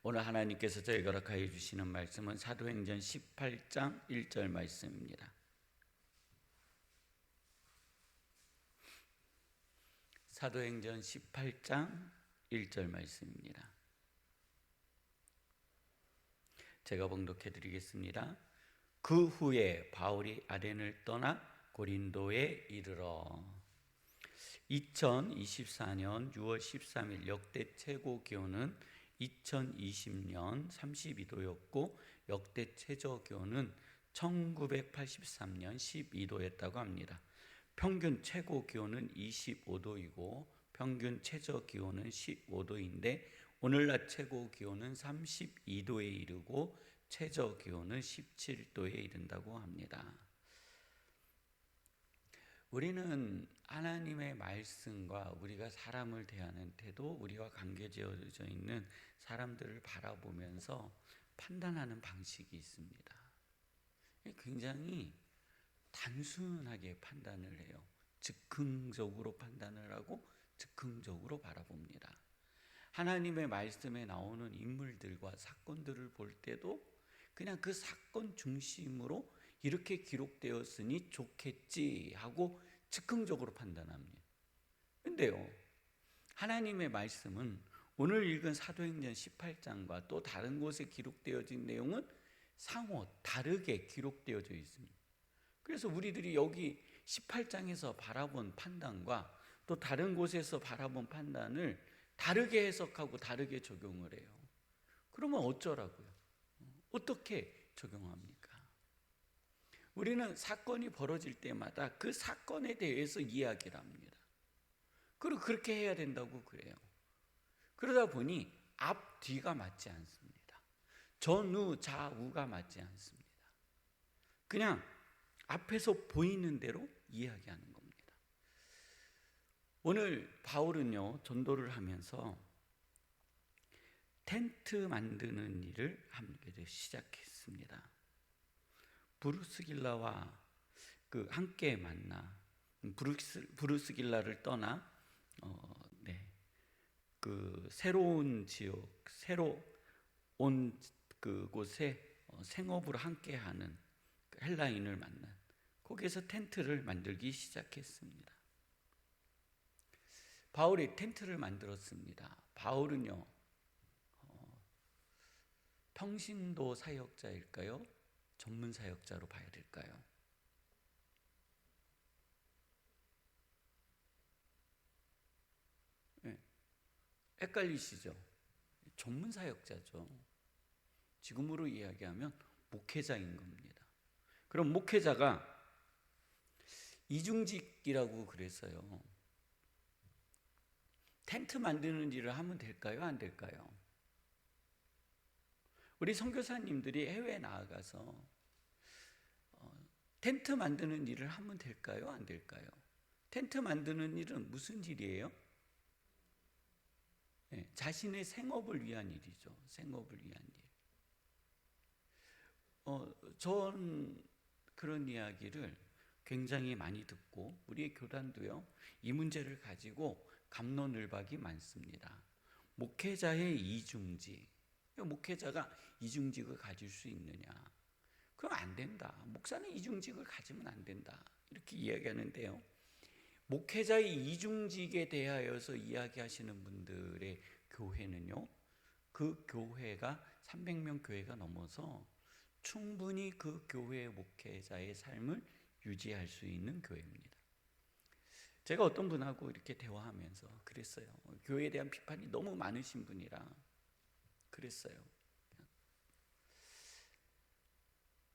오늘 하나님께서 저에게 허락하여 주시는 말씀은 사도행전 18장 1절 말씀입니다. 사도행전 18장 1절 말씀입니다. 제가 봉독해 드리겠습니다. 그 후에 바울이 아덴을 떠나 고린도에 이르러 2024년 6월 13일 역대 최고 기온은 2020년 32도였고 역대 최저 기온은 1983년 12도였다고 합니다. 평균 최고 기온은 25도이고 평균 최저 기온은 15도인데 오늘날 최고 기온은 32도에 이르고 최저 기온은 17도에 이른다고 합니다. 우리는 하나님의 말씀과 우리가 사람을 대하는 태도, 우리와 관계지어져 있는 사람들을 바라보면서 판단하는 방식이 있습니다. 굉장히 단순하게 판단을 해요. 즉흥적으로 판단을 하고 즉흥적으로 바라봅니다. 하나님의 말씀에 나오는 인물들과 사건들을 볼 때도 그냥 그 사건 중심으로 이렇게 기록되었으니 좋겠지 하고 즉흥적으로 판단합니다. 근데요, 하나님의 말씀은 오늘 읽은 사도행전 18장과 또 다른 곳에 기록되어진 내용은 상호 다르게 기록되어져 있습니다. 그래서 우리들이 여기 18장에서 바라본 판단과 또 다른 곳에서 바라본 판단을 다르게 해석하고 다르게 적용을 해요. 그러면 어쩌라고요? 어떻게 적용합니까? 우리는 사건이 벌어질 때마다 그 사건에 대해서 이야기를 합니다. 그리고 그렇게 해야 된다고 그래요. 그러다 보니 앞뒤가 맞지 않습니다. 전후 좌우가 맞지 않습니다. 그냥 앞에서 보이는 대로 이야기하는 겁니다. 오늘 바울은요, 전도를 하면서 텐트 만드는 일을 시작했습니다. 브루스길라와 함께 만나 브루스길라를 떠나 그 새로운 지역, 새로 온 그곳에 생업을 함께하는 헬라인을 만난 거기에서 텐트를 만들기 시작했습니다. 바울이 텐트를 만들었습니다. 바울은요, 평신도 사역자일까요? 전문 사역자로 봐야 될까요? 네. 헷갈리시죠? 전문 사역자죠. 지금으로 이야기하면 목회자인 겁니다. 그럼 목회자가 이중직이라고 그랬어요. 텐트 만드는 일을 하면 될까요? 안 될까요? 우리 선교사님들이 해외에 나아가서 텐트 만드는 일을 하면 될까요? 안 될까요? 텐트 만드는 일은 무슨 일이에요? 네, 자신의 생업을 위한 일이죠. 생업을 위한 일. 전 그런 이야기를 굉장히 많이 듣고 우리의 교단도요, 이 문제를 가지고 갑론을박이 많습니다. 목회자의 이중직. 목회자가 이중직을 가질 수 있느냐? 그럼 안 된다. 목사는 이중직을 가지면 안 된다. 이렇게 이야기하는데요. 목회자의 이중직에 대하여서 이야기하시는 분들의 교회는요, 그 교회가 300명 교회가 넘어서 충분히 그 교회의 목회자의 삶을 유지할 수 있는 교회입니다. 제가 어떤 분하고 이렇게 대화하면서 그랬어요. 교회에 대한 비판이 너무 많으신 분이라 그랬어요.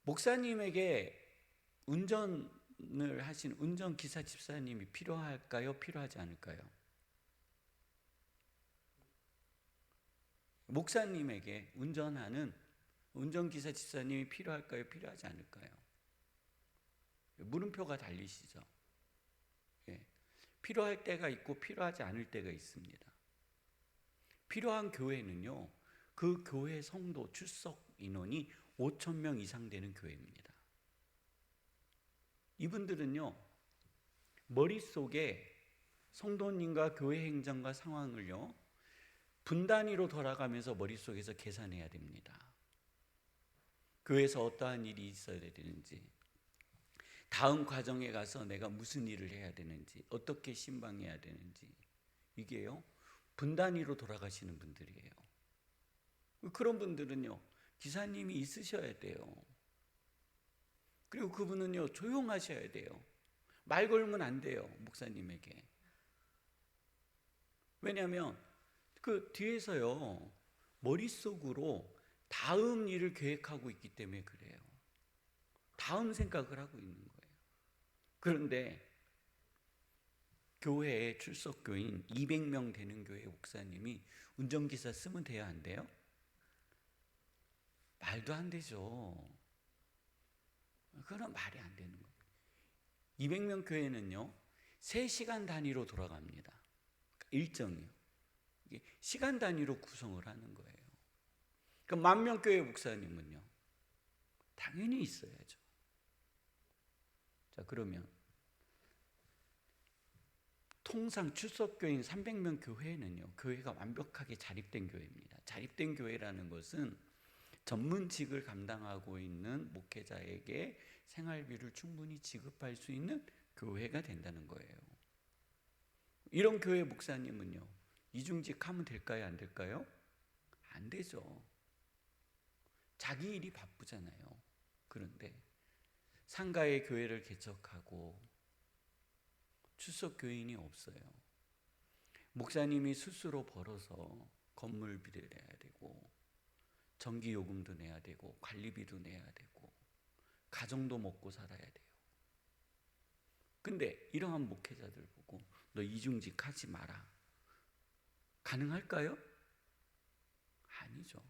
목사님에게 운전을 하신 운전기사 집사님이 필요할까요? 필요하지 않을까요? 목사님에게 운전하는 운전기사 집사님이 필요할까요? 필요하지 않을까요? 물음표가 달리시죠. 예. 필요할 때가 있고 필요하지 않을 때가 있습니다. 필요한 교회는요, 그 교회 성도 출석 인원이 5,000명 이상 되는 교회입니다. 이분들은요, 머릿속에 성도님과 교회 행정과 상황을요, 분 단위로 돌아가면서 머릿속에서 계산해야 됩니다. 교회에서 어떠한 일이 있어야 되는지, 다음 과정에 가서 내가 무슨 일을 해야 되는지, 어떻게 신방해야 되는지, 이게요 분 단위로 돌아가시는 분들이에요. 그런 분들은요 기사님이 있으셔야 돼요. 그리고 그분은요 조용하셔야 돼요. 말 걸면 안 돼요, 목사님에게. 왜냐하면 그 뒤에서요 머릿속으로 다음 일을 계획하고 있기 때문에 그래요. 다음 생각을 하고 있는 거예요. 그런데 교회에 출석교인 200명 되는 교회 목사님이 운전기사 쓰면 돼야 안 돼요? 말도 안 되죠. 그건 말이 안 되는 거예요. 200명 교회는요 3시간 단위로 돌아갑니다. 일정이요. 시간 단위로 구성을 하는 거예요. 그러니까 10,000명 교회 목사님은요 당연히 있어야죠. 자, 그러면 통상 출석교인 300명 교회는요 교회가 완벽하게 자립된 교회입니다. 자립된 교회라는 것은 전문직을 감당하고 있는 목회자에게 생활비를 충분히 지급할 수 있는 교회가 된다는 거예요. 이런 교회 목사님은요 이중직 하면 될까요, 안 될까요? 안 되죠. 자기 일이 바쁘잖아요. 그런데 상가의 교회를 개척하고 출석교인이 없어요. 목사님이 스스로 벌어서 건물비를 내야 되고 전기요금도 내야 되고 관리비도 내야 되고 가정도 먹고 살아야 돼요. 근데 이러한 목회자들 보고 너 이중직 하지 마라, 가능할까요? 아니죠.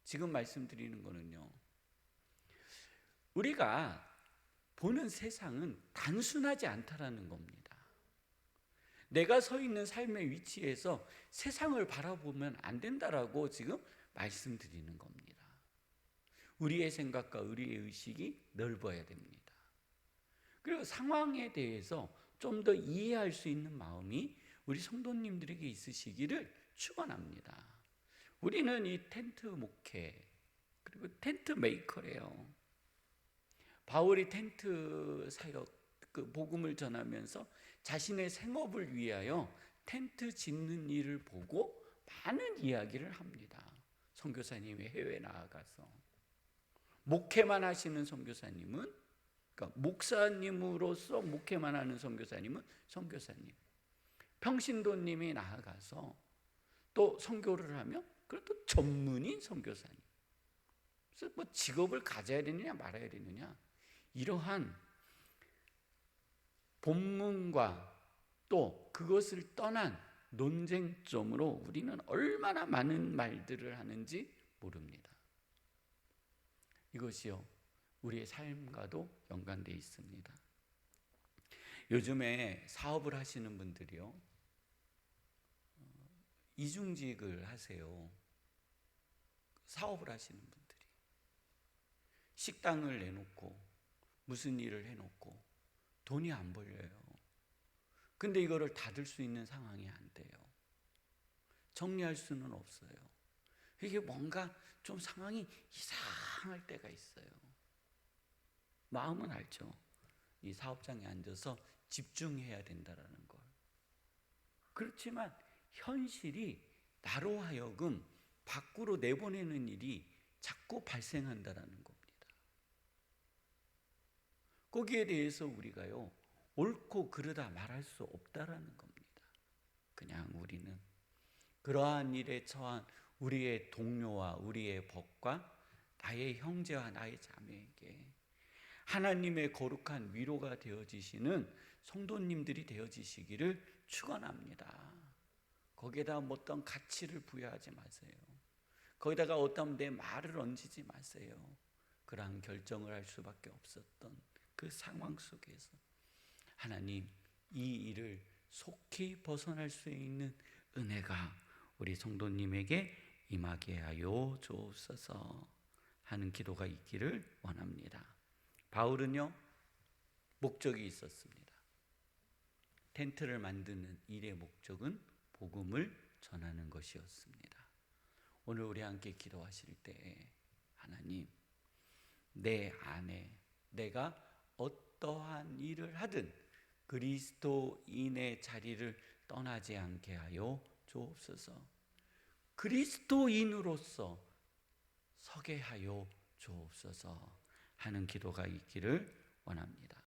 지금 말씀드리는 거는요 우리가 보는 세상은 단순하지 않다라는 겁니다. 내가 서 있는 삶의 위치에서 세상을 바라보면 안 된다라고 지금 말씀드리는 겁니다. 우리의 생각과 우리의 의식이 넓어야 됩니다. 그리고 상황에 대해서 좀 더 이해할 수 있는 마음이 우리 성도님들에게 있으시기를 축원합니다. 우리는 이 텐트 목회 그리고 텐트 메이커래요. 바울이 텐트 사역 그 복음을 전하면서 자신의 생업을 위하여 텐트 짓는 일을 보고 많은 이야기를 합니다. 선교사님이 해외에 나아가서 목회만 하시는 선교사님은, 그러니까 목사님으로서 목회만 하는 선교사님은 선교사님, 평신도님이 나아가서 또 선교를 하면 그것도 전문인 선교사님. 그래서 뭐 직업을 가져야 되느냐 말아야 되느냐, 이러한 본문과 또 그것을 떠난 논쟁점으로 우리는 얼마나 많은 말들을 하는지 모릅니다. 이것이요 우리의 삶과도 연관되어 있습니다. 요즘에 사업을 하시는 분들이요 이중직을 하세요. 사업을 하시는 분들이 식당을 내놓고 무슨 일을 해놓고 돈이 안 벌려요. 근데 이거를 닫을 수 있는 상황이 안 돼요. 정리할 수는 없어요. 이게 뭔가 좀 상황이 이상할 때가 있어요. 마음은 알죠. 이 사업장에 앉아서 집중해야 된다라는 걸. 그렇지만 현실이 나로 하여금 밖으로 내보내는 일이 자꾸 발생한다라는 겁니다. 거기에 대해서 우리가요 옳고 그르다 말할 수 없다라는 겁니다. 그냥 우리는 그러한 일에 처한 우리의 동료와 우리의 법과 나의 형제와 나의 자매에게 하나님의 거룩한 위로가 되어지시는 성도님들이 되어지시기를 축원합니다. 거기에다 어떤 가치를 부여하지 마세요. 거기다가 어떤 내 말을 얹지 마세요. 그러한 결정을 할 수밖에 없었던 그 상황 속에서 하나님 이 일을 속히 벗어날 수 있는 은혜가 우리 성도님에게 임하게 하여 주옵소서 하는 기도가 있기를 원합니다. 바울은요 목적이 있었습니다. 텐트를 만드는 일의 목적은 복음을 전하는 것이었습니다. 오늘 우리 함께 기도하실 때 하나님, 내 안에 내가 어떠한 일을 하든 그리스도인의 자리를 떠나지 않게 하여 주옵소서. 그리스도인으로서 서게 하여 주옵소서 하는 기도가 있기를 원합니다.